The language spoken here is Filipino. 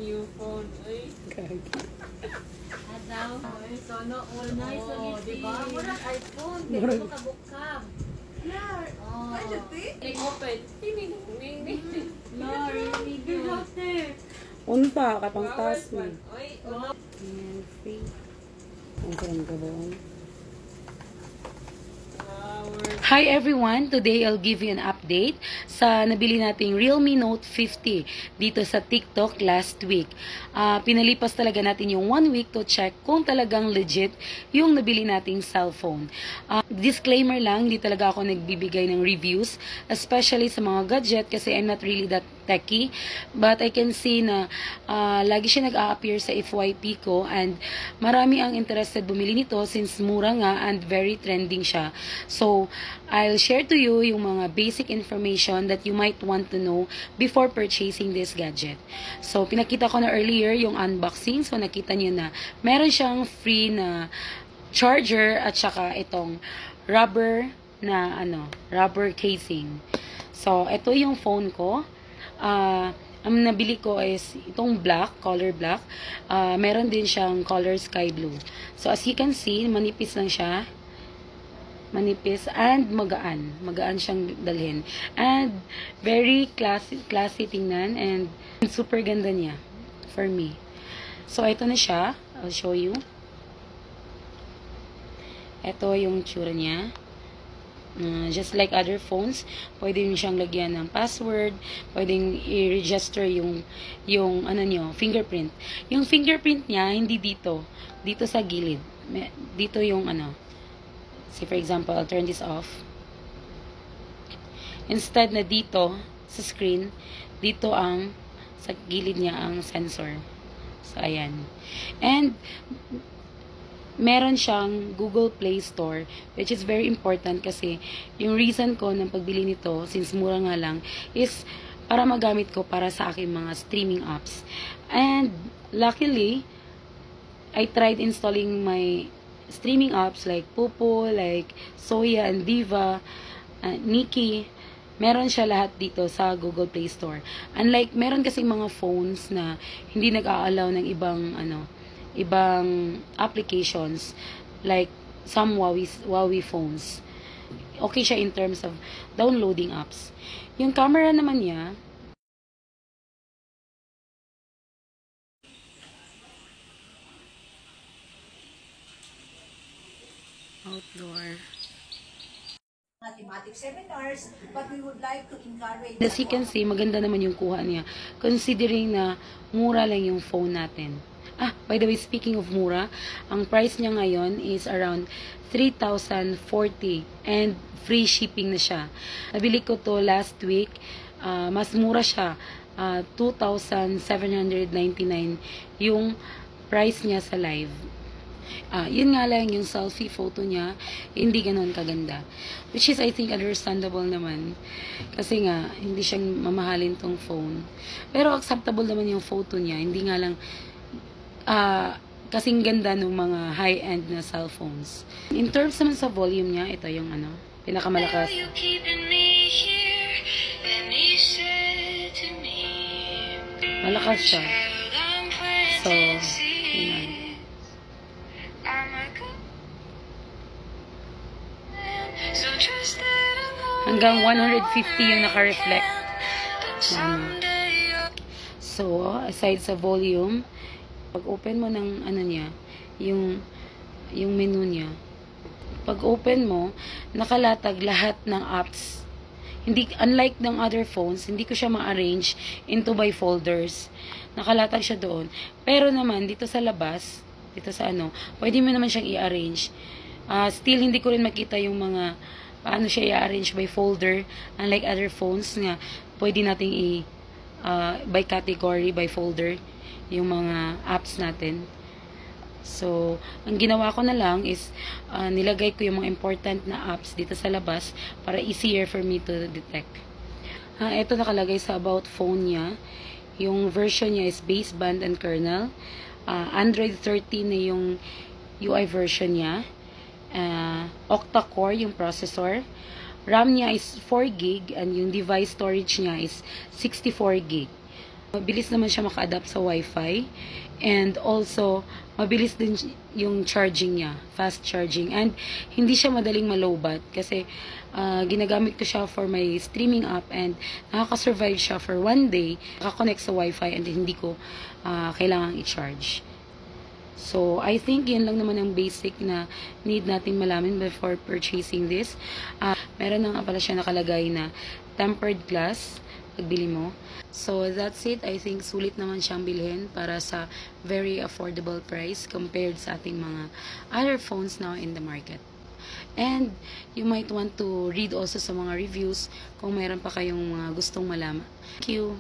new phone. Ay. Adaw. Ay, sana all nice na Oh, diba? Murag iPhone. Pero makabukab. Lar. Oh. Ay, jati. Open. Hindi. Lar, really good. Unpa, katang taas ni. Ay, ano? And free. Ang karang gabon. Hi everyone! Today I'll give you an update sa nabili nating Realme Note 50 dito sa TikTok last week. Pinalipas talaga natin yung 1 week to check kung talagang legit yung nabili nating cellphone. Disclaimer lang, hindi talaga ako nagbibigay ng reviews, especially sa mga gadget kasi I'm not really that techy. But I can see na lagi siya nag-a-appear sa FYP ko and marami ang interested bumili nito since mura nga and very trending siya. So, I'll share to you yung mga basic information that you might want to know before purchasing this gadget. So, pinakita ko na earlier yung unboxing. So, nakita niyo na meron siyang free na charger at saka itong rubber na rubber casing. So, ito yung phone ko. Ang nabili ko is itong black, color black. Meron din siyang color sky blue. So, as you can see, manipis lang siya. Manipis and magaan. Magaan siyang dalhin. And very classy tingnan and super ganda niya for me. So, ito na siya. I'll show you. Ito yung tsura niya. Just like other phones, pwede nyo siyang lagyan ng password, pwedeng i-register yung fingerprint. Yung fingerprint niya, hindi dito. Dito sa gilid. Dito yung say for example, I'll turn this off. Instead na dito, sa screen, dito sa gilid niya ang sensor. So, ayan. And, meron siyang Google Play Store, which is very important kasi yung reason ko ng pagbili nito, since mura nga lang, is para magamit ko para sa aking mga streaming apps. And, luckily, I tried installing my streaming apps like Popo, like Soya and Diva, Nikki. Meron siya lahat dito sa Google Play Store. Unlike, meron kasing mga phones na hindi nag-a-allow ng ibang applications like some Huawei phones. Okay siya in terms of downloading apps. Yung camera naman niya, outdoor. Mathematics seminars, but we would like to encourage. As you can see, maganda naman yung kuha niya. Considering na mura lang yung phone natin. By the way, speaking of mura, ang price niya ngayon is around 3,040 and free shipping na siya. Nabili ko to last week. Mas mura siya. 2,799 yung price niya sa live. Yun nga lang yung selfie photo niya, hindi ganoon kaganda. Which is, I think, understandable naman. Kasi nga, hindi siyang mamahalin tong phone. Pero acceptable naman yung photo niya. Hindi nga lang kasing ganda ng mga high-end na cellphones. In terms naman sa volume niya, ito yung pinakamalakas. Malakas siya. So, yun. Hanggang 150 yung naka-reflect. So, aside sa volume, pag open mo ng niya, yung menu niya, pag open mo, nakalatag lahat ng apps. Hindi, unlike ng other phones, hindi ko siya ma-arrange into by folders. Nakalatag siya doon. Pero naman, dito sa labas, dito sa pwede mo naman siyang i-arrange. Still, hindi ko rin makita yung mga paano siya i-arrange by folder. Unlike other phones nga, pwede nating by category, by folder, yung mga apps natin. So, ang ginawa ko na lang is, nilagay ko yung mga important na apps dito sa labas para easier for me to detect. Ito nakalagay sa about phone niya. Yung version niya is baseband and kernel. Android 13 na yung UI version niya. Octa-core yung processor. RAM niya is 4 GB and yung device storage niya is 64 GB. Mabilis naman siya maka-adapt sa Wi-Fi. And also, mabilis din yung charging niya. Fast charging. And hindi siya madaling malowbat. Kasi ginagamit ko siya for my streaming app. And nakaka-survive siya for 1 day. Nakakonect sa Wi-Fi and hindi ko kailangang i-charge. So, I think yan lang naman ang basic na need nating malaman before purchasing this. Meron na nga pala siya nakalagay na tempered glass pagbili mo. So, that's it. I think sulit naman siyang bilhin para sa very affordable price compared sa ating mga other phones now in the market. And you might want to read also sa mga reviews kung mayroon pa kayong mga gustong malaman. Thank you!